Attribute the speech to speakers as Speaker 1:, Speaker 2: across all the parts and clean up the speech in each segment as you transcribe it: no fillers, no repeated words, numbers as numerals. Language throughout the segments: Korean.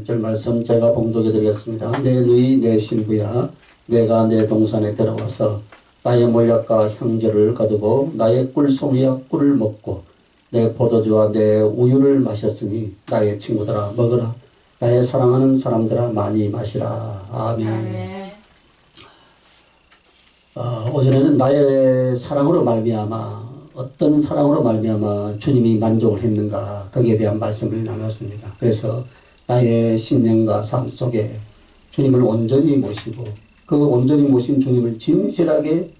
Speaker 1: 1절 말씀 제가 봉독해 드리겠습니다. 내 누이 내 신부야 내가 내 동산에 들어와서 나의 몰약과 향기를 거두고 나의 꿀송이와 꿀을 먹고 내 포도주와 내 우유를 마셨으니 나의 친구들아 먹으라 나의 사랑하는 사람들아 많이 마시라. 아멘. 오전에는 나의 사랑으로 말미암아 어떤 사랑으로 말미암아 주님이 만족을 했는가 거기에 대한 말씀을 나눴습니다. 그래서 나의 신념과 삶 속에 주님을 온전히 모시고 그 온전히 모신 주님을 진실하게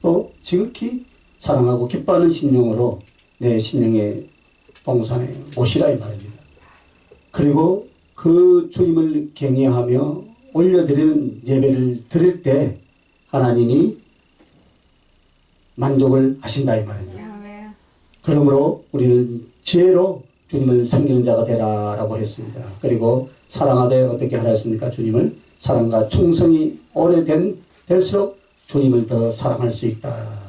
Speaker 1: 또 지극히 사랑하고 기뻐하는 심령으로 내 심령의 동산에 모시라 이 말입니다. 그리고 그 주님을 경외하며 올려드리는 예배를 드릴 때 하나님이 만족을 하신다 이 말입니다. 그러므로 우리는 지혜로 주님을 섬기는 자가 되라라고 했습니다. 그리고 사랑하되 어떻게 하라 했습니까? 주님을 사랑과 충성이 오래될수록 주님을 더 사랑할 수 있다.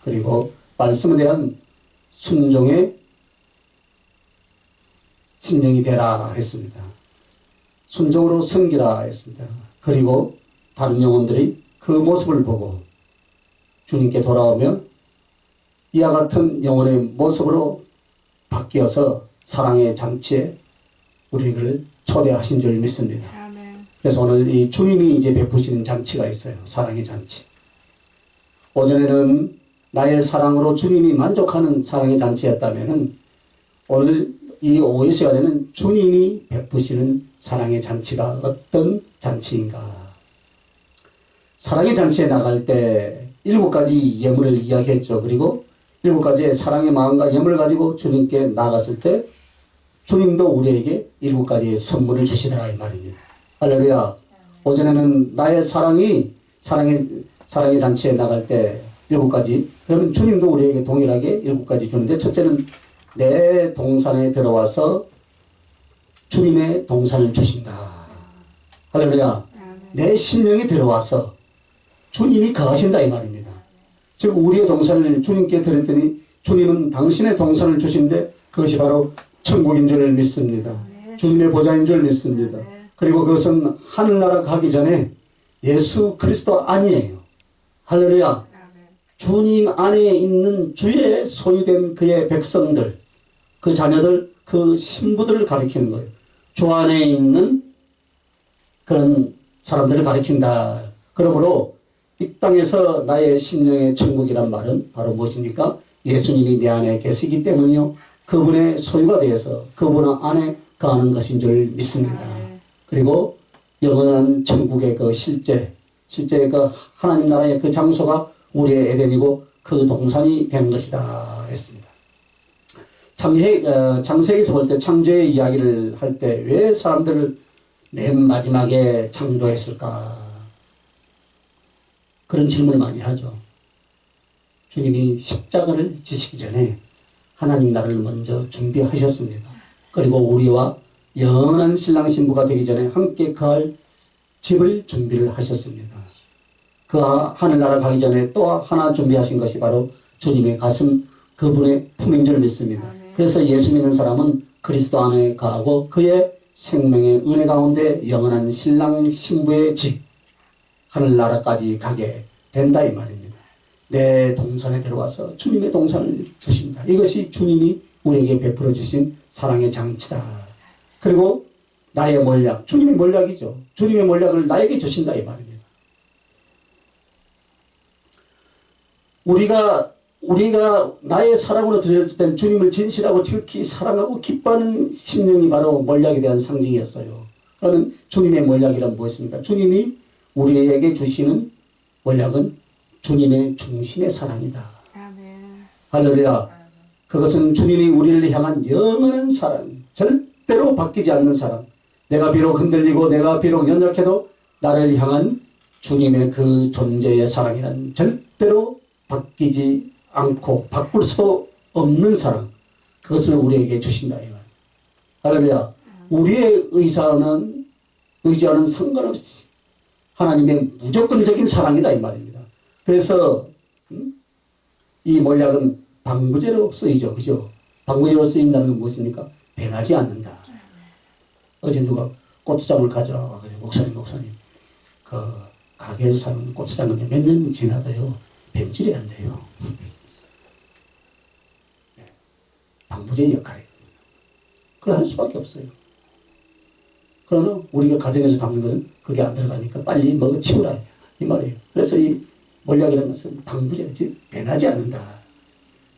Speaker 1: 그리고 말씀에 대한 순종의 심령이 되라 했습니다. 순종으로 섬기라 했습니다. 그리고 다른 영혼들이 그 모습을 보고 주님께 돌아오면 이와 같은 영혼의 모습으로 바뀌어서 사랑의 잔치에 우리를 초대하신 줄 믿습니다. 아멘. 그래서 오늘 이 주님이 이제 베푸시는 잔치가 있어요. 사랑의 잔치. 오전에는 나의 사랑으로 주님이 만족하는 사랑의 잔치였다면은 오늘 이 오후 시간에는 주님이 베푸시는 사랑의 잔치가 어떤 잔치인가. 사랑의 잔치에 나갈 때 7가지 예물을 이야기했죠. 그리고 7가지의 사랑의 마음과 예물을 가지고 주님께 나갔을 때 주님도 우리에게 7가지의 선물을 주시더라 이 말입니다. 할렐루야. 오전에는 나의 사랑의 잔치에 나갈 때 7가지 그러면 주님도 우리에게 동일하게 7가지 주는데 첫째는 내 동산에 들어와서 주님의 동산을 주신다. 할렐루야. 내 심령에 들어와서 주님이 거하신다 이 말입니다. 즉 우리의 동산을 주님께 드렸더니 주님은 당신의 동산을 주신데 그것이 바로 천국인 줄 믿습니다. 주님의 보좌인 줄 믿습니다. 그리고 그것은 하늘나라 가기 전에 예수 그리스도 아니에요. 할렐루야. 주님 안에 있는 주의 소유된 그의 백성들, 그 자녀들, 그 신부들을 가리키는 거예요. 주 안에 있는 그런 사람들을 가리킨다. 그러므로 이 땅에서 나의 심령의 천국이란 말은 바로 무엇입니까? 예수님이 내 안에 계시기 때문이요. 그분의 소유가 되어서 그분 안에 거하는 것인 줄 믿습니다. 그리고 영원한 천국의 그 실제 그 하나님 나라의 그 장소가 우리의 에덴이고 그 동산이 되는 것이다 했습니다. 창세기에서 볼 때 창조의 이야기를 할 때 왜 사람들을 맨 마지막에 창조했을까? 그런 질문을 많이 하죠. 주님이 십자가를 지시기 전에 하나님 나라를 먼저 준비하셨습니다. 그리고 우리와 영원한 신랑 신부가 되기 전에 함께 거할 집을 준비를 하셨습니다. 그 하늘나라 가기 전에 또 하나 준비하신 것이 바로 주님의 가슴 그분의 품인 줄 믿습니다. 그래서 예수 믿는 사람은 그리스도 안에 거하고 그의 생명의 은혜 가운데 영원한 신랑 신부의 집 하늘나라까지 가게 된다 이 말입니다. 내 동산에 들어와서 주님의 동산을 주신다. 이것이 주님이 우리에게 베풀어 주신 사랑의 장치다. 그리고 나의 몰약, 주님의 몰약이죠. 주님의 몰약을 나에게 주신다 이 말입니다. 우리가 나의 사랑으로 드렸을 땐 주님을 진실하고 지극히 사랑하고 기뻐하는 심령이 바로 몰약에 대한 상징이었어요. 그러면 주님의 몰약이란 무엇입니까? 주님이 우리에게 주시는 몰약은 주님의 중심의 사랑이다. 아멘. 할렐루야. 그것은 주님이 우리를 향한 영원한 사랑, 절대로 바뀌지 않는 사랑. 내가 비록 흔들리고 내가 비록 연약해도 나를 향한 주님의 그 존재의 사랑이란 절대로 바뀌지 않고 바꿀 수도 없는 사랑. 그것을 우리에게 주신다. 할렐루야. 우리의 의지와는 상관없이 하나님의 무조건적인 사랑이다 이 말입니다. 그래서 이 몰약은 방부제로 쓰이죠. 그죠? 방부제로 쓰인다는 건 무엇입니까? 변하지 않는다. 어제 누가 고추장을 가져와가지고 목사님 그 가게에 사는 고추장은 몇 년 지나도요 변질이 안 돼요. 방부제 역할이에요. 그걸 할 수밖에 없어요. 그러나 우리가 가정에서 담는 것은 그게 안 들어가니까 빨리 먹어 치우라 이 말이에요. 그래서 이 몰약이라는 것은 방부제지 변하지 않는다.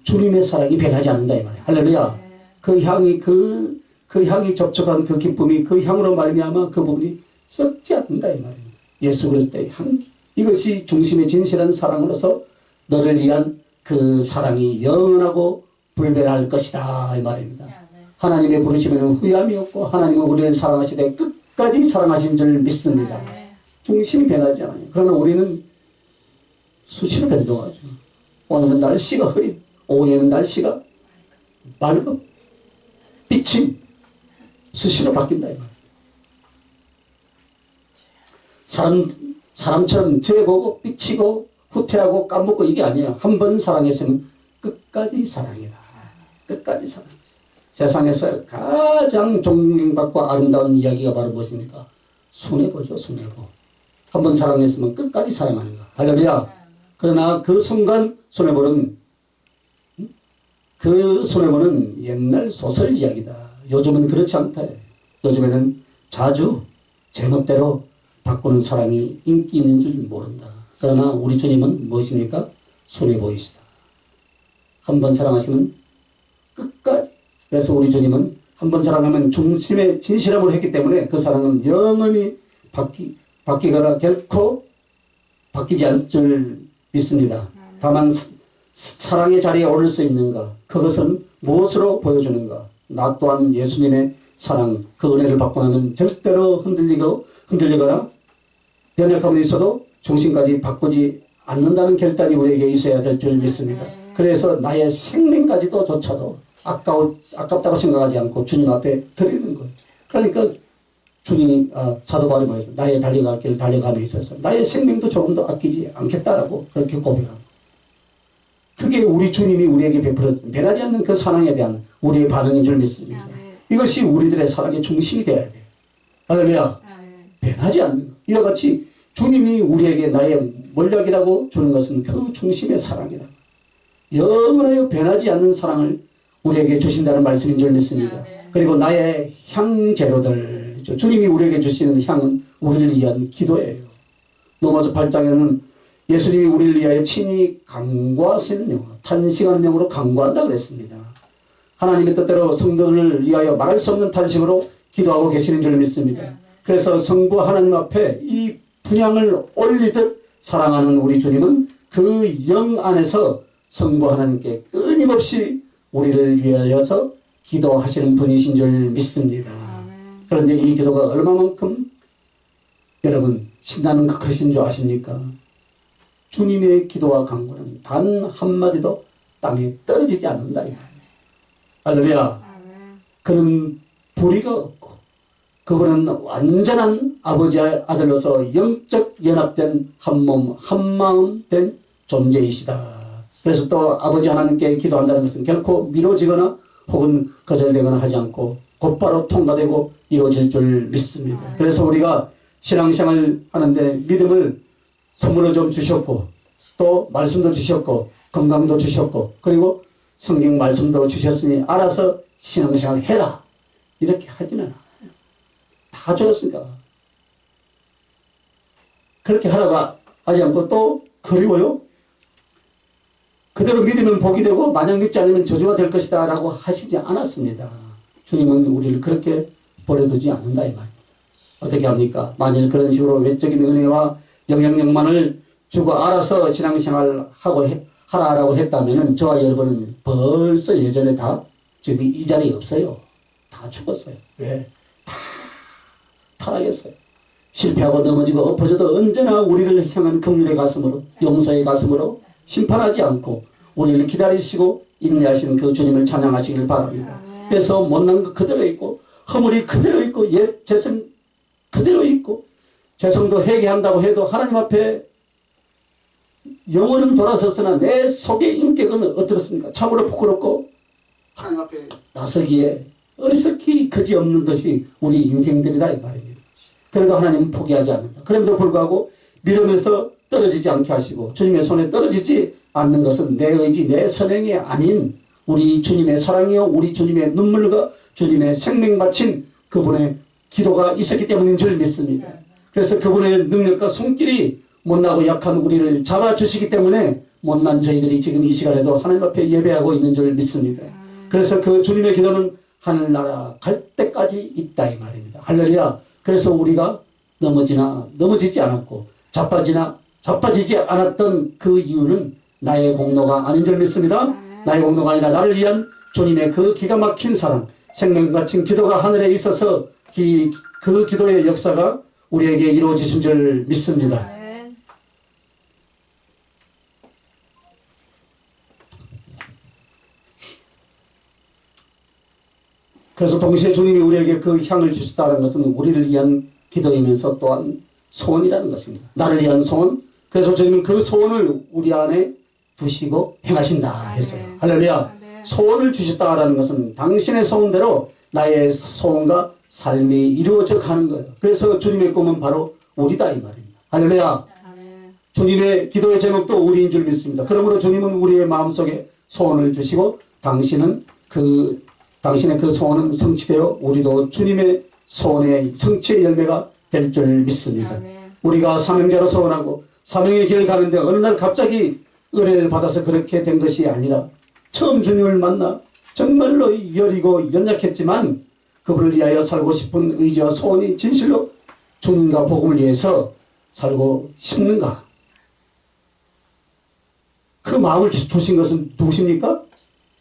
Speaker 1: 주님의 사랑이 변하지 않는다 이 말이에요. 할렐루야. 그 향이 접촉한 그 기쁨이 그 향으로 말미암아 그 부분이 썩지 않는다 이 말이에요. 예수 그리스도의 향기. 이것이 중심의 진실한 사랑으로서 너를 위한 그 사랑이 영원하고 불변할 것이다 이 말입니다. 하나님의 부르심에는 후회함이 없고 하나님은 우리를 사랑하시되 끝까지 사랑하신 줄 믿습니다. 중심이 변하지 않아요. 그러나 우리는 수시로 변동하죠. 오늘은 날씨가 흐림, 오늘은 날씨가 맑음, 빛이 수시로 바뀐다 이 말이에요. 사람처럼 재보고 삐치고 후퇴하고 까먹고 이게 아니에요. 한 번 사랑했으면 끝까지 사랑이다. 끝까지 사랑했어. 세상에서 가장 존경받고 아름다운 이야기가 바로 무엇입니까? 순애보죠. 순애보. 한 번 사랑했으면 끝까지 사랑하는 거. 할렐루야. 그러나 그 순간 순애보는 옛날 소설 이야기다. 요즘은 그렇지 않다. 요즘에는 자주 제멋대로 바꾸는 사랑이 인기 있는 줄 모른다. 그러나 우리 주님은 무엇입니까? 순애보이시다. 한 번 사랑하시면 끝까지. 그래서 우리 주님은 한 번 사랑하면 중심의 진실함을 했기 때문에 그 사랑은 영원히 바뀌거나 결코 바뀌지 않을 줄 믿습니다. 다만 사랑의 자리에 오를 수 있는가? 그것은 무엇으로 보여주는가? 나 또한 예수님의 사랑, 그 은혜를 받고 나면 절대로 흔들리거나 연약함이 있어도 중심까지 바꾸지 않는다는 결단이 우리에게 있어야 될 줄 믿습니다. 그래서 나의 생명까지도 조차도 아깝다고 생각하지 않고 주님 앞에 드리는 거예요. 그러니까 주님이 사도 바울이 뭐예요? 나의 달려갈 길 달려감에 있어서 나의 생명도 조금도 아끼지 않겠다라고 그렇게 고백하고, 그게 우리 주님이 우리에게 베풀어 변하지 않는 그 사랑에 대한 우리의 반응인 줄 믿습니다. 이것이 우리들의 사랑의 중심이 되어야 돼요. 할렐루야. 변하지 않는 것. 이와 같이 주님이 우리에게 나의 몰약이라고 주는 것은 그 중심의 사랑이다. 영원하여 변하지 않는 사랑을 우리에게 주신다는 말씀인 줄 믿습니다. 그리고 나의 향재료들, 주님이 우리에게 주시는 향은 우리를 위한 기도예요. 로마서 8장에는 예수님이 우리를 위하여 친히 간구하시는 영으로, 탄식하는 영으로 간구한다 그랬습니다. 하나님의 뜻대로 성도들을 위하여 말할 수 없는 탄식으로 기도하고 계시는 줄 믿습니다. 그래서 성부 하나님 앞에 이 분향을 올리듯 사랑하는 우리 주님은 그 영 안에서 성부 하나님께 끊임없이 우리를 위하여서 기도하시는 분이신 줄 믿습니다. 그런데 이 기도가 얼마만큼 여러분 신나는 그 것인 줄 아십니까? 주님의 기도와 간구는 단 한마디도 땅에 떨어지지 않는다. 할렐루야. 그는 불의가 없고 그분은 완전한 아버지의 아들로서 영적 연합된 한 몸 한마음 된 존재이시다. 그래서 또 아버지 하나님께 기도한다는 것은 결코 미뤄지거나 혹은 거절되거나 하지 않고 곧바로 통과되고 이루어질 줄 믿습니다. 그래서 우리가 신앙생활 하는데 믿음을 선물로 좀 주셨고 또 말씀도 주셨고 건강도 주셨고 그리고 성경 말씀도 주셨으니 알아서 신앙생활 해라 이렇게 하지는 않아요. 다 주었으니까 그렇게 하라고 하지 않고 또 그리고요 그대로 믿으면 복이 되고 만약 믿지 않으면 저주가 될 것이다 라고 하시지 않았습니다. 주님은 우리를 그렇게 버려두지 않는다 이 말입니다. 어떻게 합니까? 만일 그런 식으로 외적인 은혜와 영향력만을 주고 알아서 신앙생활 하라라고 했다면 저와 여러분은 벌써 예전에 다 지금 이 자리에 없어요. 다 죽었어요. 왜? 다 타락했어요. 실패하고 넘어지고 엎어져도 언제나 우리를 향한 긍휼의 가슴으로 용서의 가슴으로 심판하지 않고 우리를 기다리시고 인내하시는 그 주님을 찬양하시길 바랍니다. 그래서 못난 것 그대로 있고 허물이 그대로 있고 옛 재성 그대로 있고 재성도 회개한다고 해도 하나님 앞에 영혼은 돌아섰으나 내 속의 인격은 어떻습니까? 참으로 부끄럽고 하나님 앞에 나서기에 어리석기 그지없는 것이 우리 인생들이다 이 말입니다. 그래도 하나님은 포기하지 않는다. 그럼에도 불구하고 믿음에서 떨어지지 않게 하시고 주님의 손에 떨어지지 않는 것은 내 의지 내 선행이 아닌 우리 주님의 사랑이요 우리 주님의 눈물과 주님의 생명 바친 그분의 기도가 있었기 때문인 줄 믿습니다. 그래서 그분의 능력과 손길이 못나고 약한 우리를 잡아주시기 때문에 못난 저희들이 지금 이 시간에도 하나님 앞에 예배하고 있는 줄 믿습니다. 그래서 그 주님의 기도는 하늘나라 갈 때까지 있다 이 말입니다. 할렐루야. 그래서 우리가 넘어지지 않았고 자빠지지 않았던 그 이유는 나의 공로가 아닌 줄 믿습니다. 나의 공로가 아니라 나를 위한 주님의 그 기가 막힌 사랑 생명 같은 기도가 하늘에 있어서 그 기도의 역사가 우리에게 이루어지신 줄 믿습니다. 그래서 동시에 주님이 우리에게 그 향을 주셨다는 것은 우리를 위한 기도이면서 또한 소원이라는 것입니다. 나를 위한 소원. 그래서 주님은 그 소원을 우리 안에 두시고 행하신다 했어요. 할렐루야. 소원을 주셨다라는 것은 당신의 소원대로 나의 소원과 삶이 이루어져 가는 거예요. 그래서 주님의 꿈은 바로 우리다 이 말입니다. 할렐루야. 주님의 기도의 제목도 우리인 줄 믿습니다. 그러므로 주님은 우리의 마음속에 소원을 주시고 당신의 그 소원은 성취되어 우리도 주님의 소원의 성취의 열매가 될 줄 믿습니다. 우리가 사명자로 소원하고 사명의 길을 가는데 어느 날 갑자기 은혜를 받아서 그렇게 된 것이 아니라 처음 주님을 만나 정말로 여리고 연약했지만 그분을 위하여 살고 싶은 의지와 소원이 진실로 주님과 복음을 위해서 살고 싶는가? 그 마음을 주신 것은 누구십니까?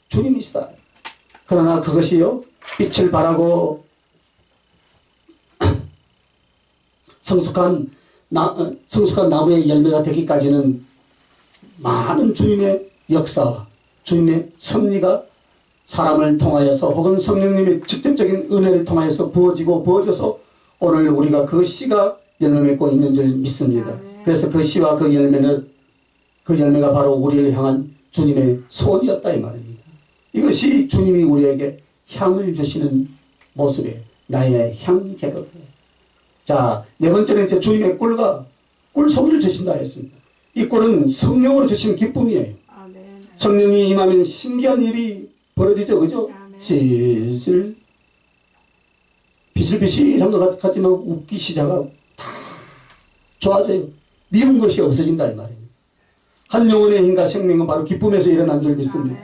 Speaker 1: 주님이시다. 그러나 그것이요 빛을 발하고 성숙한 나무의 열매가 되기까지는 많은 주님의 역사와 주님의 섭리가 사람을 통하여서 혹은 성령님의 직접적인 은혜를 통하여서 부어져서 오늘 우리가 그 씨가 열매 맺고 있는 줄 믿습니다. 그래서 그 씨와 그 열매가 바로 우리를 향한 주님의 소원이었다 이 말입니다. 이것이 주님이 우리에게 향을 주시는 모습이에요. 나의 향재로. 자, 네 번째는 이제 주님의 꿀과 꿀송이를 주신다 했습니다. 이 꿀은 성령으로 주신 기쁨이에요. 성령이 임하면 신기한 일이 벌어지죠. 그죠? 슬슬 비실비실한 것 같지만 웃기 시작하고 다 좋아져요. 미운 것이 없어진다 이 말입니다. 한 영혼의 힘과 생명은 바로 기쁨에서 일어난 줄 믿습니다.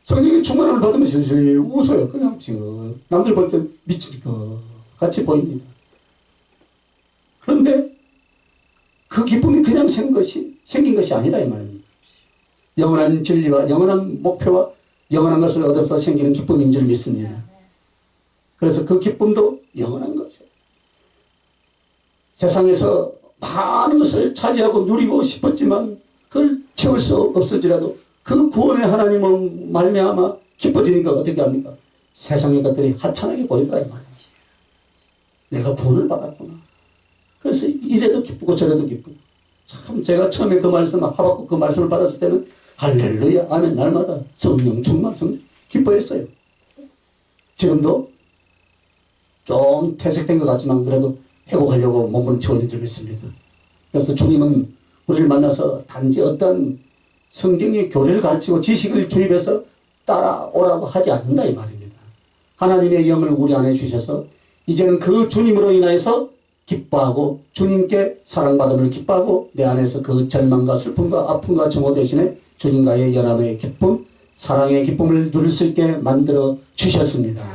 Speaker 1: 성령의 충만함을 받으면 슬슬 웃어요. 그냥 지금 남들 볼 때 미칠 것 같이 보입니다. 그런데 그 기쁨이 그냥 생긴 것이 아니라 이 말입니다. 영원한 진리와 영원한 목표와 영원한 것을 얻어서 생기는 기쁨인 줄 믿습니다. 그래서 그 기쁨도 영원한 것이에요. 세상에서 많은 것을 차지하고 누리고 싶었지만 그걸 채울 수 없을지라도 그 구원의 하나님은 말미암아 기뻐지니까 어떻게 합니까? 세상의 것들이 하찮게 보이더라 이 말이지. 내가 구원을 받았구나. 그래서 이래도 기쁘고 저래도 기쁘고. 참 제가 처음에 그 말씀 하박국 그 말씀을 받았을 때는 할렐루야 아멘 날마다 성령 충만 기뻐했어요. 지금도 좀 퇴색된 것 같지만 그래도 회복하려고 몸을 채워진 줄 믿습니다. 그래서 주님은 우리를 만나서 단지 어떤 성경의 교리를 가르치고 지식을 주입해서 따라오라고 하지 않는다 이 말입니다. 하나님의 영을 우리 안에 주셔서 이제는 그 주님으로 인하여서 기뻐하고 주님께 사랑받음을 기뻐하고 내 안에서 그 절망과 슬픔과 아픔과 정오 대신에 주님과의 연합의 기쁨, 사랑의 기쁨을 누릴 수 있게 만들어 주셨습니다.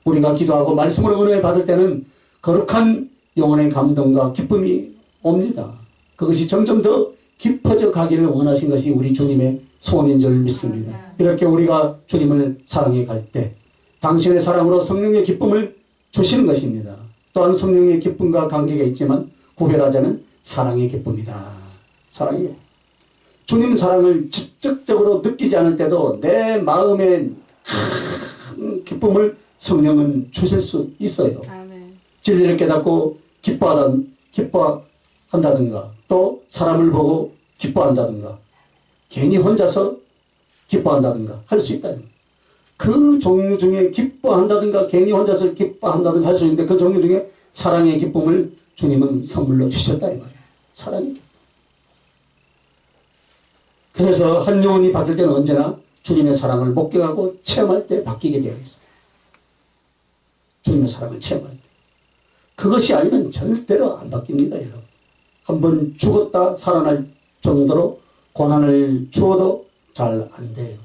Speaker 1: 우리가 기도하고 말씀으로 은혜 받을 때는 거룩한 영혼의 감동과 기쁨이 옵니다. 그것이 점점 더 깊어져 가기를 원하신 것이 우리 주님의 소원인 줄 믿습니다. 이렇게 우리가 주님을 사랑해 갈 때 당신의 사랑으로 성령의 기쁨을 주시는 것입니다. 또한 성령의 기쁨과 관계가 있지만 구별하자면 사랑의 기쁨이다. 사랑이에요. 주님 사랑을 직접적으로 느끼지 않을 때도 내 마음에 큰 기쁨을 성령은 주실 수 있어요. 진리를 깨닫고 기뻐한다든가 또 사람을 보고 기뻐한다든가 괜히 혼자서 기뻐한다든가 할 수 있다. 그 종류 중에 기뻐한다든가 괜히 혼자서 기뻐한다든가 할 수 있는데 그 종류 중에 사랑의 기쁨을 주님은 선물로 주셨다 이 말이에요. 사랑의 기쁨. 그래서 한 영혼이 바뀔 때는 언제나 주님의 사랑을 목격하고 체험할 때 바뀌게 되어 있어요. 주님의 사랑을 체험할 때. 그것이 아니면 절대로 안 바뀝니다, 여러분. 한번 죽었다 살아날 정도로 고난을 주어도 잘 안 돼요.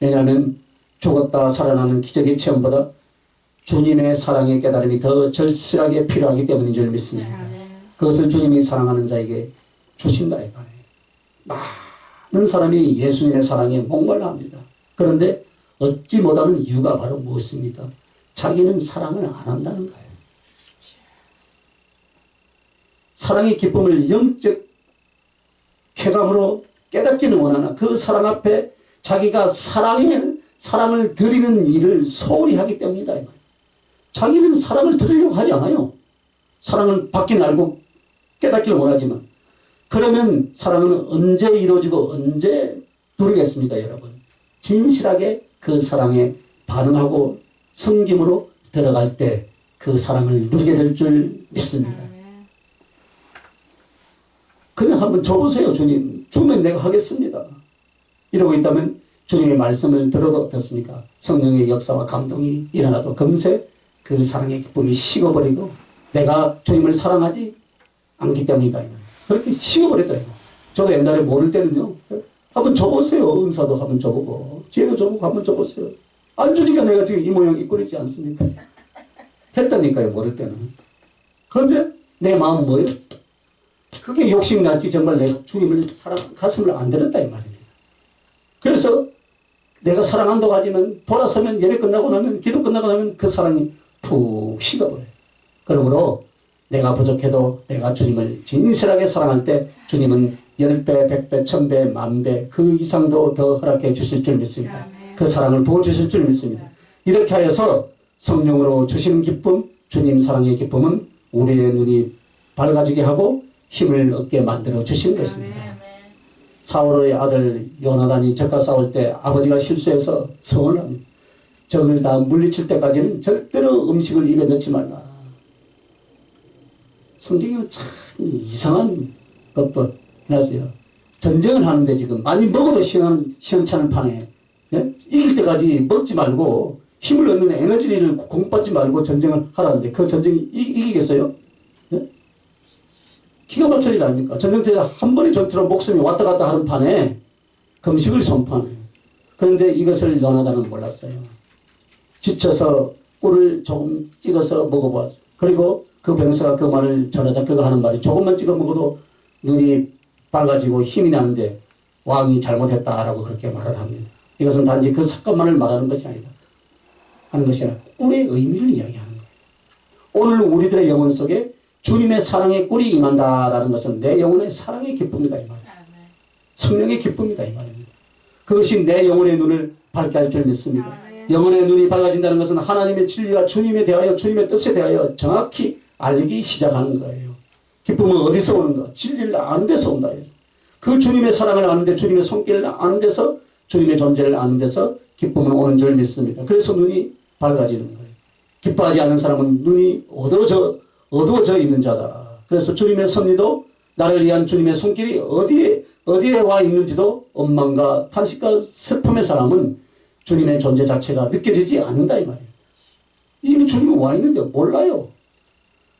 Speaker 1: 왜냐하면 죽었다 살아나는 기적의 체험보다 주님의 사랑의 깨달음이 더 절실하게 필요하기 때문인 줄 믿습니다. 그것을 주님이 사랑하는 자에게 주신다 이 말이에요. 많은 사람이 예수님의 사랑에 목말라 합니다. 그런데 얻지 못하는 이유가 바로 무엇입니까? 자기는 사랑을 안 한다는 거예요. 사랑의 기쁨을 영적 쾌감으로 깨닫기는 원하나 그 사랑 앞에 자기가 사랑을 드리는 일을 소홀히 하기 때문이다. 자기는 사랑을 드리려고 하지 않아요. 사랑을 받기는 알고 깨닫기는 원하지만 그러면 사랑은 언제 이루어지고 언제 누리겠습니까, 여러분? 진실하게 그 사랑에 반응하고 섬김으로 들어갈 때 그 사랑을 누리게 될 줄 믿습니다. 그냥 한번 줘보세요. 주님 주면 내가 하겠습니다. 이러고 있다면 주님의 말씀을 들어도 어떻습니까? 성령의 역사와 감동이 일어나도 금세 그 사랑의 기쁨이 식어버리고 내가 주님을 사랑하지 않기 때문이다. 그렇게 식어버렸더라고요. 저도 옛날에 모를 때는요. 한번 줘보세요. 은사도 한번 줘보고 지혜도 줘보고 한번 줘보세요. 안 주니까 내가 지금 이 모양 이꼴이지 않습니까? 했다니까요. 모를 때는. 그런데 내 마음은 뭐예요? 그게 욕심났지 정말 내가 주님을 가슴을 안 들었다 이 말입니다. 그래서 내가 사랑한다고 하지만 돌아서면 예배 끝나고 나면 기도 끝나고 나면 그 사랑이 푹 식어버려요. 그러므로 내가 부족해도 내가 주님을 진실하게 사랑할 때 주님은 10배, 100배, 1000배, 10,000배 그 이상도 더 허락해 주실 줄 믿습니다. 그 사랑을 부어주실 줄 믿습니다. 이렇게 하여서 성령으로 주시는 기쁨, 주님 사랑의 기쁨은 우리의 눈이 밝아지게 하고 힘을 얻게 만들어 주신 것입니다. 사울의 아들 요나단이 적과 싸울 때 아버지가 실수해서 성을 합니다. 적을 다 물리칠 때까지는 절대로 음식을 입에 넣지 말라. 성경에는 참 이상한 것도 해놨어요. 전쟁을 하는데 지금 많이 먹어도 시원찮은 판에 이길 때까지 먹지 말고 힘을 얻는 에너지를 공부받지 말고 전쟁을 하라는데 그 전쟁이 이기겠어요? 기가 막힐 일 아닙니까? 전쟁터에서 한 번의 전투로 목숨이 왔다 갔다 하는 판에 금식을 선포하네요. 그런데 이것을 요나단은 몰랐어요. 지쳐서 꿀을 조금 찍어서 먹어보았어요. 그리고 그 병사가 그 말을 전하자 그가 하는 말이 조금만 찍어 먹어도 눈이 밝아지고 힘이 나는데 왕이 잘못했다라고 그렇게 말을 합니다. 이것은 단지 그 사건만을 말하는 것이 아니다. 하는 것이 아니라 꿀의 의미를 이야기하는 거예요. 오늘 우리들의 영혼 속에 주님의 사랑의 꿀이 임한다라는 것은 내 영혼의 사랑의 기쁨이다 이 말이에요. 성령의 기쁨이다 이 말입니다. 그것이 내 영혼의 눈을 밝게 할 줄 믿습니다. 영혼의 눈이 밝아진다는 것은 하나님의 진리와 주님에 대하여 주님의 뜻에 대하여 정확히 알기 시작하는 거예요. 기쁨은 어디서 오는가? 진리를 아는 데서 온다. 그 주님의 사랑을 아는데 주님의 손길을 아는 데서 주님의 존재를 아는 데서 기쁨은 오는 줄 믿습니다. 그래서 눈이 밝아지는 거예요. 기뻐하지 않는 사람은 눈이 어두워져 있는 자다. 그래서 주님의 섭리도 나를 위한 주님의 손길이 어디에 와 있는지도 원망과 탄식과 슬픔의 사람은 주님의 존재 자체가 느껴지지 않는다 이 말이에요. 이미 주님은 와 있는데 몰라요.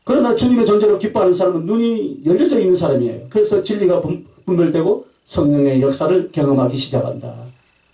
Speaker 1: 그러나 주님의 존재로 기뻐하는 사람은 눈이 열려져 있는 사람이에요. 그래서 진리가 분별되고 성령의 역사를 경험하기 시작한다.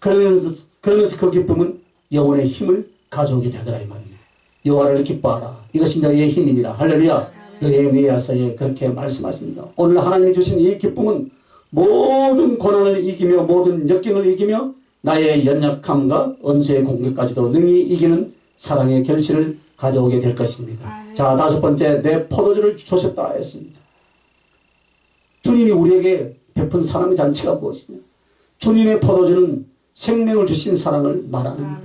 Speaker 1: 그러면서 그 기쁨은 영혼의 힘을 가져오게 되더라 이 말입니다. 여호와를 기뻐하라. 이것이 너희의 힘이니라. 할렐루야. 너희의 미야서에 그렇게 말씀하십니다. 오늘 하나님이 주신 이 기쁨은 모든 고난을 이기며 모든 역경을 이기며 나의 연약함과 언수의 공격까지도 능히 이기는 사랑의 결실을 가져오게 될 것입니다. 자, 5번째, 내 포도주를 주셨다 했습니다. 주님이 우리에게 베푼 사랑의 잔치가 무엇이냐? 주님의 포도주는 생명을 주신 사랑을 말합니다.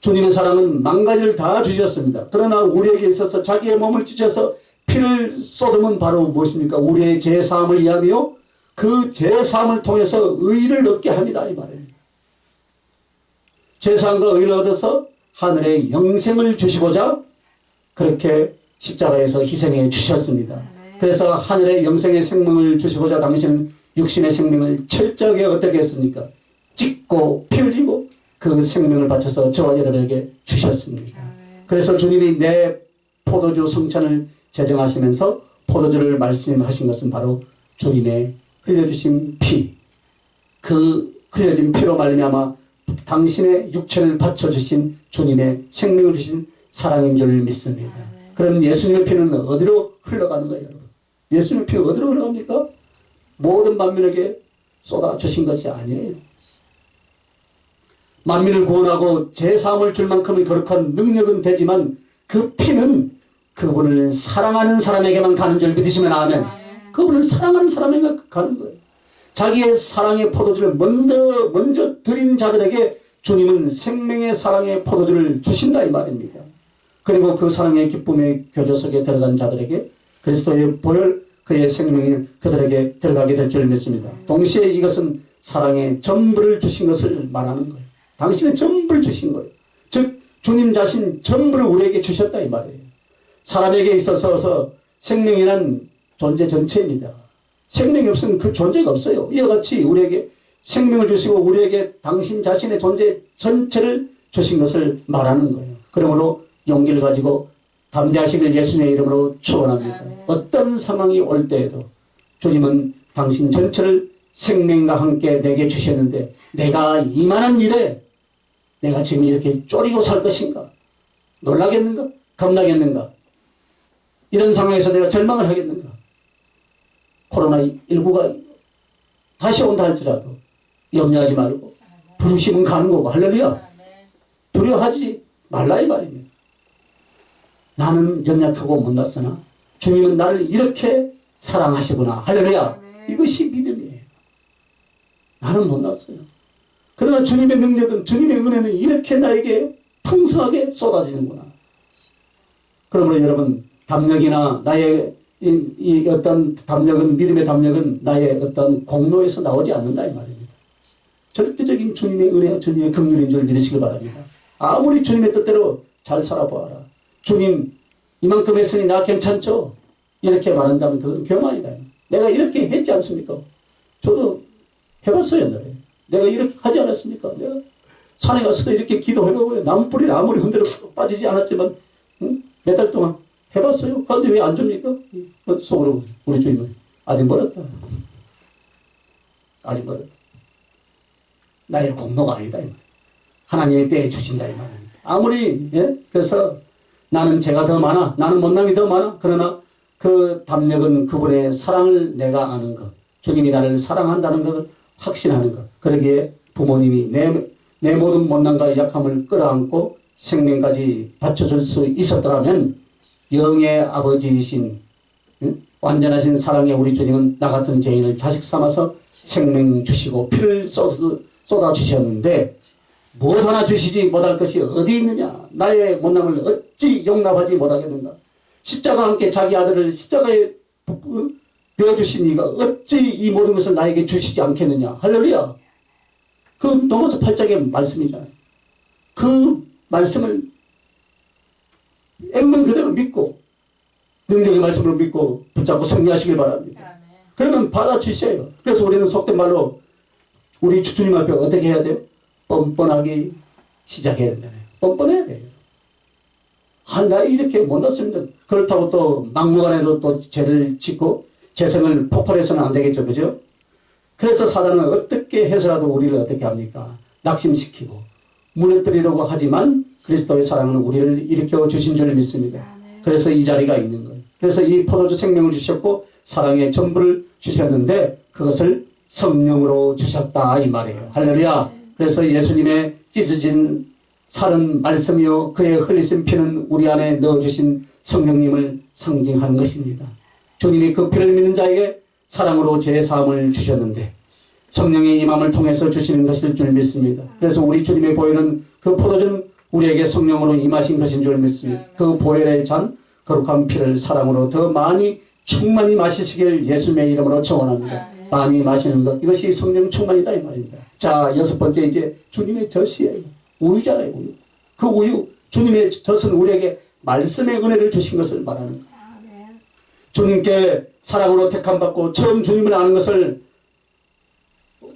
Speaker 1: 주님의 사랑은 망가지를 다 주셨습니다. 그러나 우리에게 있어서 자기의 몸을 찢어서 피를 쏟으면 바로 무엇입니까? 우리의 죄사함을 위하며 그 죄사함을 통해서 의를 얻게 합니다. 이 말입니다. 죄사함과 의를 얻어서 하늘의 영생을 주시고자 그렇게 십자가에서 희생해 주셨습니다. 그래서 하늘의 영생의 생명을 주시고자 당신은 육신의 생명을 철저하게 어떻게 했습니까? 찢고 피 흘리고 그 생명을 바쳐서 저와 여러분에게 주셨습니다. 그래서 주님이 내 포도주 성찬을 제정하시면서 포도주를 말씀하신 것은 바로 주님의 흘려주신 피, 그 흘려진 피로 말미암아 당신의 육체를 바쳐주신 주님의 생명을 주신 사랑인 줄 믿습니다. 그럼 예수님의 피는 어디로 흘러가는 거예요, 여러분? 예수님의 피가 어디로 흘러갑니까? 모든 만민에게 쏟아주신 것이 아니에요. 만민을 구원하고 제사함을 줄 만큼의 거룩한 능력은 되지만 그 피는 그분을 사랑하는 사람에게만 가는 줄 믿으시면 아멘. 그분을 사랑하는 사람에게 가는 거예요. 자기의 사랑의 포도주를 먼저 드린 자들에게 주님은 생명의 사랑의 포도주를 주신다 이 말입니다. 그리고 그 사랑의 기쁨의 교조 속에 들어간 자들에게 그리스도의 보혈 그의 생명이 그들에게 들어가게 될 줄 믿습니다. 동시에 이것은 사랑의 전부를 주신 것을 말하는 거예요. 당신은 전부를 주신 거예요. 즉 주님 자신 전부를 우리에게 주셨다 이 말이에요. 사람에게 있어서 생명이란 존재 전체입니다. 생명이 없으면 그 존재가 없어요. 이와 같이 우리에게 생명을 주시고 우리에게 당신 자신의 존재 전체를 주신 것을 말하는 거예요. 그러므로 용기를 가지고 담대하시길 예수님의 이름으로 축원합니다. 어떤 상황이 올 때에도 주님은 당신 전체를 생명과 함께 내게 주셨는데 내가 이만한 일에 내가 지금 이렇게 쪼리고 살 것인가? 놀라겠는가? 겁나겠는가? 이런 상황에서 내가 절망을 하겠는가? 코로나19가 다시 온다 할지라도 염려하지 말고 부르시면 가는 거고 할렐루야. 두려워하지 말라 이 말입니다. 나는 연약하고 못났으나 주님은 나를 이렇게 사랑하시구나 할렐루야. 이것이 믿음이에요. 나는 못났어요. 그러나 주님의 능력은 주님의 은혜는 이렇게 나에게 풍성하게 쏟아지는구나. 그러므로 여러분 담력이나 나의 이 어떤 담력은 믿음의 담력은 나의 어떤 공로에서 나오지 않는다 이 말입니다. 절대적인 주님의 은혜와 주님의 긍휼인 줄 믿으시길 바랍니다. 아무리 주님의 뜻대로 잘 살아보아라. 주님 이만큼 했으니 나 괜찮죠? 이렇게 말한다면 그건 교만이다. 내가 이렇게 했지 않습니까? 저도 해봤어요 옛날에. 내가 이렇게 하지 않았습니까? 내가 산에 가서도 이렇게 기도해보고요. 나무뿌리를 아무리 흔들어 빠지지 않았지만 몇 달 동안 해봤어요. 그런데 왜 안 줍니까? 속으로 우리 주님은 아직 멀었다. 아직 멀었다. 나의 공로가 아니다. 하나님의 때에 주신다 이 말입니다. 아무리 그래서 나는 죄가 더 많아. 나는 못남이 더 많아. 그러나 그 담력은 그분의 사랑을 내가 아는 것. 주님이 나를 사랑한다는 것을 확신하는 것. 그러기에 부모님이 내 모든 못남과 약함을 끌어안고 생명까지 바쳐줄 수 있었더라면 영의 아버지이신 완전하신 사랑의 우리 주님은 나 같은 죄인을 자식 삼아서 생명 주시고 피를 쏟아주셨는데 무엇 하나 주시지 못할 것이 어디 있느냐. 나의 못남을 어찌 용납하지 못하겠는가. 십자가와 함께 자기 아들을 십자가에 베어주신 이가 어찌 이 모든 것을 나에게 주시지 않겠느냐. 할렐루야. 그 로마서 8장의 말씀이잖아요. 그 말씀을 액면 그대로 믿고 능력의 말씀을 믿고 붙잡고 승리하시길 바랍니다. 그러면 받아주셔요. 그래서 우리는 속된 말로 우리 주님 앞에 어떻게 해야 돼요? 뻔뻔하게 시작해야 된다네요. 뻔뻔해야 돼요. 나 이렇게 못났습니다. 그렇다고 또 막무가내로 또 죄를 짓고 재성을 폭발해서는 안 되겠죠. 그죠? 그래서 사단은 어떻게 해서라도 우리를 어떻게 합니까? 낙심시키고 무너뜨리려고 하지만 그리스도의 사랑은 우리를 일으켜 주신 줄 믿습니다. 그래서 이 자리가 있는 거예요. 그래서 이 포도주 생명을 주셨고 사랑의 전부를 주셨는데 그것을 성령으로 주셨다 이 말이에요. 할렐루야. 그래서 예수님의 찢어진 살은 말씀이요 그의 흘리신 피는 우리 안에 넣어주신 성령님을 상징하는 것입니다. 주님이 그 피를 믿는 자에게 사랑으로 제사함을 주셨는데 성령의 임함을 통해서 주시는 것일 줄 믿습니다. 그래서 우리 주님의 보혈은 그 포도주는 우리에게 성령으로 임하신 것인 줄 믿습니다. 그 보혈의 잔 거룩한 피를 사랑으로 더 많이 충만히 마시시길 예수님의 이름으로 청원합니다. 많이 마시는 것 이것이 성령 충만이다 이 말입니다. 자, 여섯 번째 이제 주님의 젖이에요. 우유잖아요, 우유. 그 우유, 주님의 젖은 우리에게 말씀의 은혜를 주신 것을 말하는 거예요. 주님께 사랑으로 택함받고 처음 주님을 아는 것을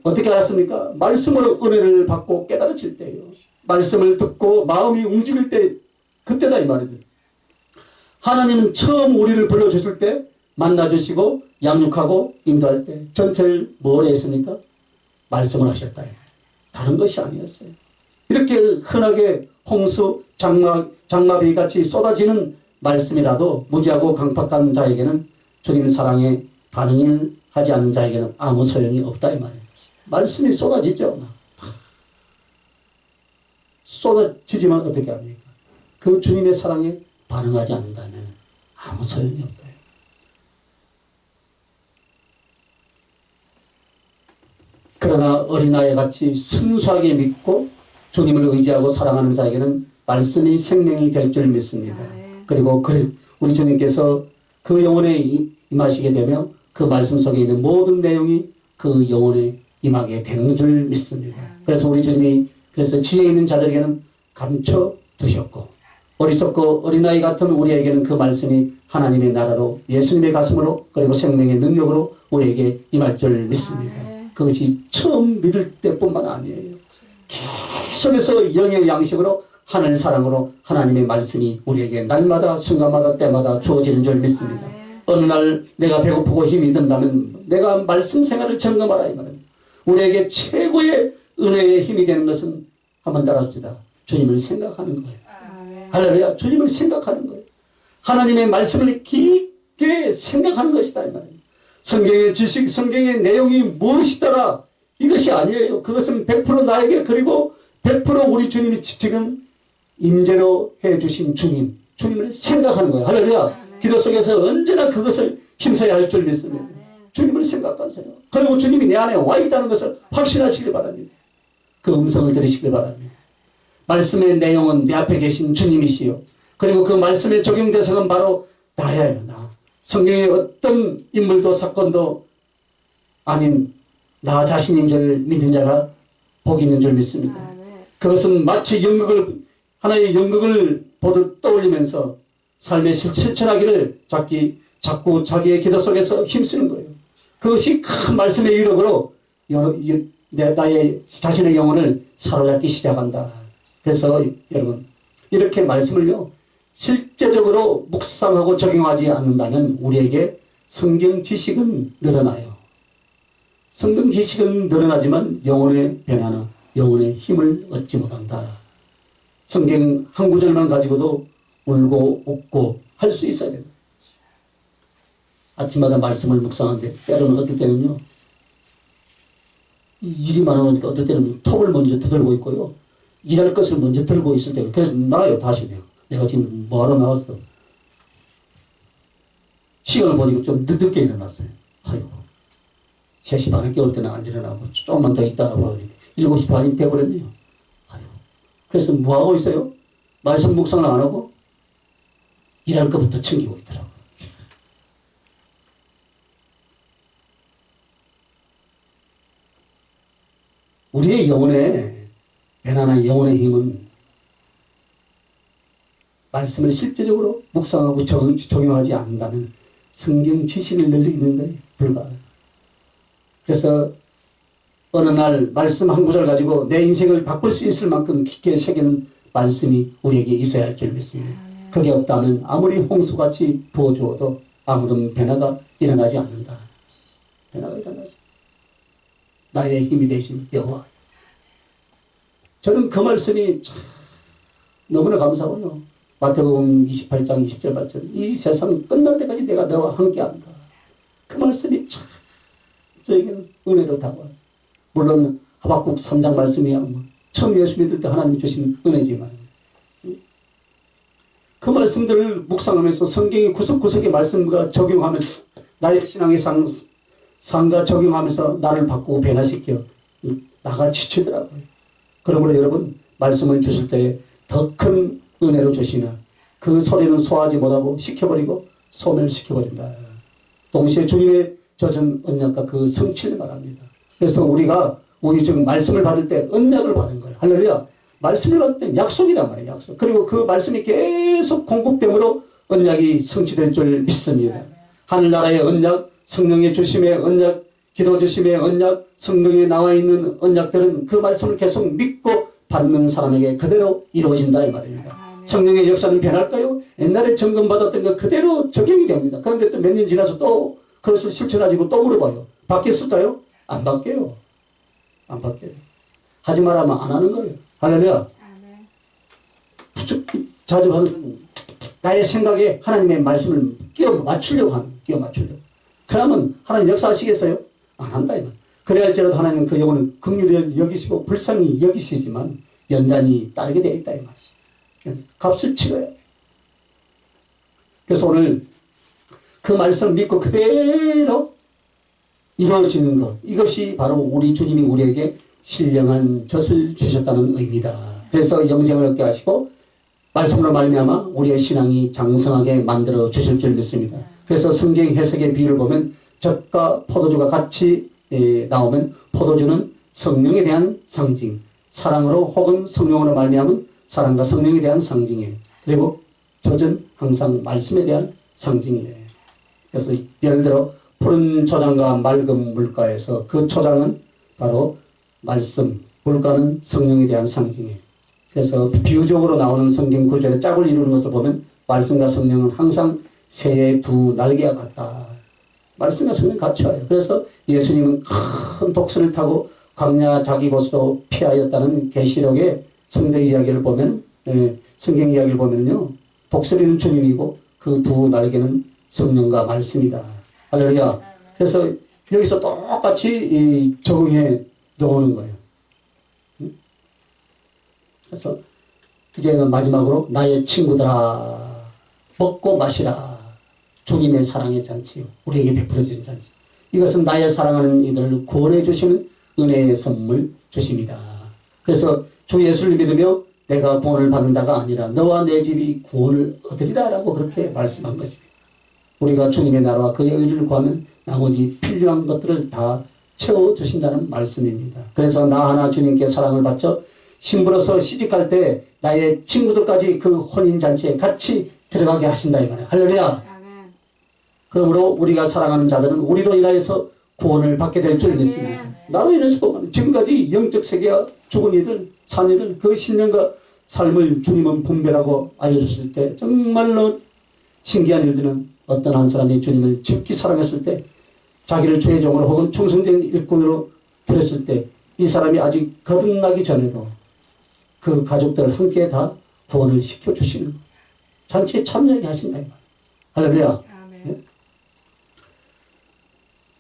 Speaker 1: 어떻게 알았습니까? 말씀으로 은혜를 받고 깨달아질 때예요. 말씀을 듣고 마음이 움직일 때, 그때다 이 말이에요. 하나님은 처음 우리를 불러주실 때 만나주시고 양육하고 인도할 때 전체를 뭘 했습니까? 말씀을 하셨다. 다른 것이 아니었어요. 이렇게 흔하게 홍수, 장마비 같이 쏟아지는 말씀이라도 무지하고 강팍한 자에게는 주님 사랑에 반응을 하지 않는 자에게는 아무 소용이 없다 이 말이에요. 말씀이 쏟아지죠. 쏟아지지만 어떻게 합니까? 그 주님의 사랑에 반응하지 않는다면 아무 소용이 없다. 그러나 어린아이 같이 순수하게 믿고 주님을 의지하고 사랑하는 자에게는 말씀이 생명이 될 줄 믿습니다. 그리고 우리 주님께서 그 영혼에 임하시게 되며 그 말씀 속에 있는 모든 내용이 그 영혼에 임하게 되는 줄 믿습니다. 그래서 우리 주님이 그래서 지혜 있는 자들에게는 감춰 두셨고 어리석고 어린아이 같은 우리에게는 그 말씀이 하나님의 나라로 예수님의 가슴으로 그리고 생명의 능력으로 우리에게 임할 줄 믿습니다. 그것이 처음 믿을 때뿐만 아니에요. 계속해서 영의 양식으로 하늘 사랑으로 하나님의 말씀이 우리에게 날마다 순간마다 때마다 주어지는 줄 믿습니다. 어느 날 내가 배고프고 힘이 든다면 내가 말씀 생활을 점검하라 이 말입니다. 우리에게 최고의 은혜의 힘이 되는 것은 한번 따라합시다. 주님을 생각하는 거예요. 할렐루야. 주님을 생각하는 거예요. 하나님의 말씀을 깊게 생각하는 것이다 이 말입니다. 성경의 지식, 성경의 내용이 무엇이더라 이것이 아니에요. 그것은 100% 나에게 그리고 100% 우리 주님이 지금 임재로 해주신 주님을 생각하는 거예요. 할렐루야. 기도 속에서 언제나 그것을 힘써야 할 줄 믿습니다. 주님을 생각하세요. 그리고 주님이 내 안에 와 있다는 것을 확신하시길 바랍니다. 그 음성을 들으시길 바랍니다. 말씀의 내용은 내 앞에 계신 주님이시요. 그리고 그 말씀의 적용 대상은 바로 나예요. 나. 성경의 어떤 인물도 사건도 아닌 나 자신인 줄 믿는 자가 복이 있는 줄 믿습니다. 그것은 마치 하나의 연극을 보듯 떠올리면서 삶의 실천하기를 자꾸 자기의 기도 속에서 힘쓰는 거예요. 그것이 큰 말씀의 위력으로 나의 자신의 영혼을 사로잡기 시작한다. 그래서 여러분 이렇게 말씀을요 실제적으로 묵상하고 적용하지 않는다면 우리에게 성경 지식은 늘어나요. 성경 지식은 늘어나지만 영혼의 변화나 영혼의 힘을 얻지 못한다. 성경 한 구절만 가지고도 울고 웃고 할 수 있어야 됩니다. 아침마다 말씀을 묵상하는데 때로는 어떨 때는요 일이 많으니까 어떨 때는 톱을 먼저 들고 있고요 일할 것을 먼저 들고 있을 때가 그래서 나요 다시 내가 지금 뭐하러 나왔어. 시간을 보니까 좀 늦게 일어났어요. 아이고 3시 반에 깨울 때는 안 일어나고 조금만 더 있다가 보니 7시 반이 돼버렸네요. 아이고. 그래서 뭐하고 있어요? 말씀 묵상을 안 하고 일할 것부터 챙기고 있더라고요. 우리의 영혼의 변화나 영혼의 힘은 말씀을 실제적으로 묵상하고 적용하지 않는다면 성경 지식을 늘리는 것에 불과해요. 그래서 어느 날 말씀 한 구절 가지고 내 인생을 바꿀 수 있을 만큼 깊게 새기는 말씀이 우리에게 있어야 할 줄 믿습니다. 그게 없다면 아무리 홍수같이 부어주어도 아무런 변화가 일어나지 않는다. 변화가 일어나지. 나의 힘이 되신 여호와. 저는 그 말씀이 참 너무나 감사하고요. 마태복음 28장 20절 말씀. 이 세상 끝날 때까지 내가 너와 함께한다. 그 말씀이 참 저에게는 은혜로 다가왔어요. 물론 하박국 3장 말씀이야 처음 예수 믿을 때 하나님이 주신 은혜지만 그 말씀들을 묵상하면서 성경의 구석구석의 말씀과 적용하면서 나의 신앙의 삶과 적용하면서 나를 바꾸고 변화시켜 나가 지치더라고요. 그러므로 여러분 말씀을 주실 때 더 큰 은혜로 주시나 그 소리는 소화하지 못하고 식혀버리고 소멸시켜버린다. 동시에 주님의 젖은 언약과 그 성취를 말합니다. 그래서 우리가 지금 말씀을 받을 때 언약을 받은 거예요. 할렐루야. 말씀을 받던 약속이란 말이에요. 약속. 그리고 그 말씀이 계속 공급됨으로 언약이 성취될 줄 믿습니다. 하늘나라의 언약, 성령의 주심의 언약, 기도 주심의 언약, 성경에 나와 있는 언약들은 그 말씀을 계속 믿고 받는 사람에게 그대로 이루어진다 이 말입니다. 성령의 역사는 변할까요? 옛날에 점검받았던 거 그대로 적용이 됩니다. 그런데 또 몇 년 지나서 또 그것을 실천하지고 또 물어봐요. 바뀌었을까요? 안 바뀌어요. 안 바뀌어요. 하지 말라면 안 하는 거예요. 할렐루야. 자주 하는 나의 생각에 하나님의 말씀을 끼워 맞추려고. 그러면 하나님 역사하시겠어요? 안 한다 이 말. 그래야 할지라도 하나님은 그 영혼을 긍휼히 여기시고 불쌍히 여기시지만 연단이 따르게 되어 있다 이 말이지. 값을 치러야 돼. 그래서 오늘 그 말씀을 믿고 그대로 이루어지는 것, 이것이 바로 우리 주님이 우리에게 신령한 젖을 주셨다는 의미다. 그래서 영생을 얻게 하시고 말씀으로 말미암아 우리의 신앙이 장성하게 만들어 주실 줄 믿습니다. 그래서 성경 해석의 비유를 보면 젖과 포도주가 같이 나오면 포도주는 성령에 대한 상징, 사랑으로 혹은 성령으로 말미암은 사랑과 성령에 대한 상징이에요. 그리고 젖은 항상 말씀에 대한 상징이에요. 그래서 예를 들어 푸른 초장과 맑은 물가에서 그 초장은 바로 말씀, 물가는 성령에 대한 상징이에요. 그래서 비유적으로 나오는 성경 구절의 짝을 이루는 것을 보면 말씀과 성령은 항상 새의 두 날개와 같다. 말씀과 성령 같이 와요. 그래서 예수님은 큰 독수리를 타고 광야 자기 곳으로 피하였다는 계시록의 성경 이야기를 보면, 성경 이야기를 보면요, 독수리는 주님이고 그 두 날개는 성령과 말씀이다. 할렐루야. 그래서 여기서 똑같이 적응해 넣는 거예요. 그래서 이제는 마지막으로 나의 친구들아 먹고 마시라. 주님의 사랑의 잔치, 우리에게 베풀어진 잔치. 이것은 나의 사랑하는 이들을 구원해 주시는 은혜의 선물 주십니다. 그래서 주 예수를 믿으며 내가 구원을 받는다가 아니라 너와 내 집이 구원을 얻으리라 라고 그렇게 말씀한 것입니다. 우리가 주님의 나라와 그의 의를 구하면 나머지 필요한 것들을 다 채워주신다는 말씀입니다. 그래서 나 하나 주님께 사랑을 받쳐 신부로서 시집갈 때 나의 친구들까지 그 혼인잔치에 같이 들어가게 하신다 이 말이에요. 할렐루야. 그러므로 우리가 사랑하는 자들은 우리로 인하여서 구원을 받게 될 줄 믿습니다. 나로 인해서 지금까지 영적 세계와 죽은 이들, 산 이들, 그 신령과 삶을 주님은 분별하고 알려줬을 때 정말로 신기한 일들은 어떤 한 사람이 주님을 깊이 사랑했을 때 자기를 주의 종으로 혹은 충성된 일꾼으로 드렸을 때 이 사람이 아직 거듭나기 전에도 그 가족들을 함께 다 구원을 시켜주시는 잔치에 참여하게 하신다 이 말. 할렐루야. 네?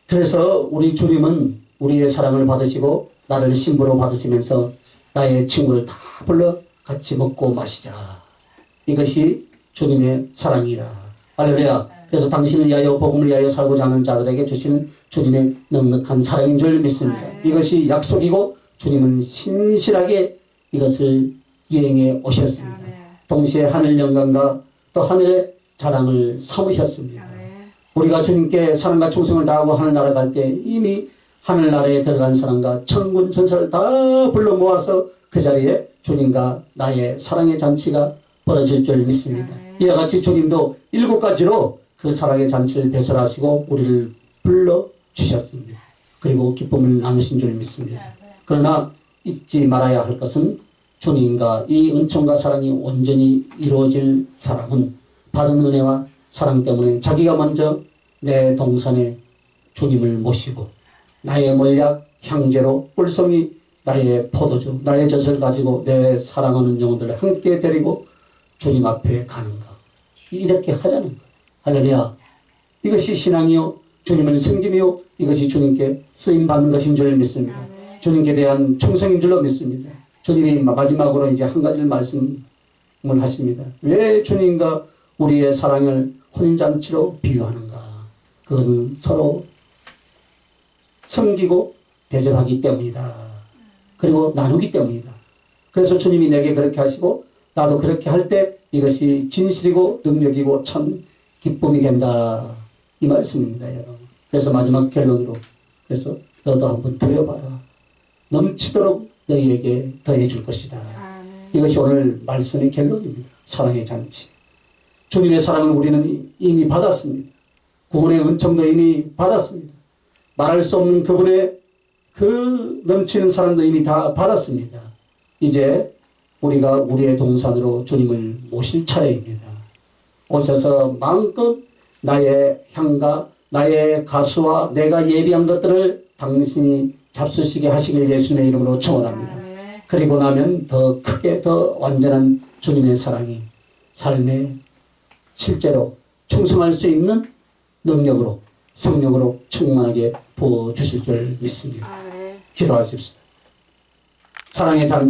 Speaker 1: 그래서 우리 주님은 우리의 사랑을 받으시고 나를 신부로 받으시면서 나의 친구를 다 불러 같이 먹고 마시자. 이것이 주님의 사랑이라. 할렐루야. 그래서 당신을 위하여 복음을 위하여 살고자 하는 자들에게 주시는 주님의 넉넉한 사랑인 줄 믿습니다. 이것이 약속이고 주님은 신실하게 이것을 이행해 오셨습니다. 동시에 하늘 영광과 또 하늘의 자랑을 삼으셨습니다. 우리가 주님께 사랑과 충성을 다하고 하늘나라 갈 때 이미 하늘나라에 들어간 사람과 천군 천사를 다 불러 모아서 그 자리에 주님과 나의 사랑의 잔치가 벌어질 줄 믿습니다. 이와 같이 주님도 7가지로 그 사랑의 잔치를 배설하시고 우리를 불러주셨습니다. 그리고 기쁨을 나누신 줄 믿습니다. 그러나 잊지 말아야 할 것은 주님과 이 은총과 사랑이 온전히 이루어질 사람은 받은 은혜와 사랑 때문에 자기가 먼저 내 동산에 주님을 모시고 나의 몰약 향제로 꿀송이 나의 포도주 나의 젖을 가지고 내 사랑하는 영혼들을 함께 데리고 주님 앞에 가는 것. 이렇게 하자는 것. 할렐루야. 이것이 신앙이요 주님을 섬김이요 이것이 주님께 쓰임받는 것인 줄 믿습니다. 주님께 대한 충성인 줄로 믿습니다. 주님이 마지막으로 이제 한 가지를 말씀을 하십니다. 왜 주님과 우리의 사랑을 혼인잔치로 비유하는가? 그것은 서로 섬기고 대접하기 때문이다. 그리고 나누기 때문이다. 그래서 주님이 내게 그렇게 하시고 나도 그렇게 할 때 이것이 진실이고 능력이고 참 기쁨이 된다. 이 말씀입니다. 여러분. 그래서 마지막 결론으로 그래서 너도 한번 드려봐라. 넘치도록 너희에게 더해 줄 것이다. 이것이 오늘 말씀의 결론입니다. 사랑의 잔치. 주님의 사랑은 우리는 이미 받았습니다. 구원의 은총도 이미 받았습니다. 말할 수 없는 그분의 그 넘치는 사랑도 이미 다 받았습니다. 이제 우리가 우리의 동산으로 주님을 모실 차례입니다. 오셔서 마음껏 나의 향과 나의 가수와 내가 예비한 것들을 당신이 잡수시게 하시길 예수님의 이름으로 축원합니다. 그리고 나면 더 크게 더 완전한 주님의 사랑이 삶에 실제로 충성할 수 있는 능력으로 성령으로 충만하게 부어주실 줄 믿습니다. 기도하십시다. 사랑의 잔치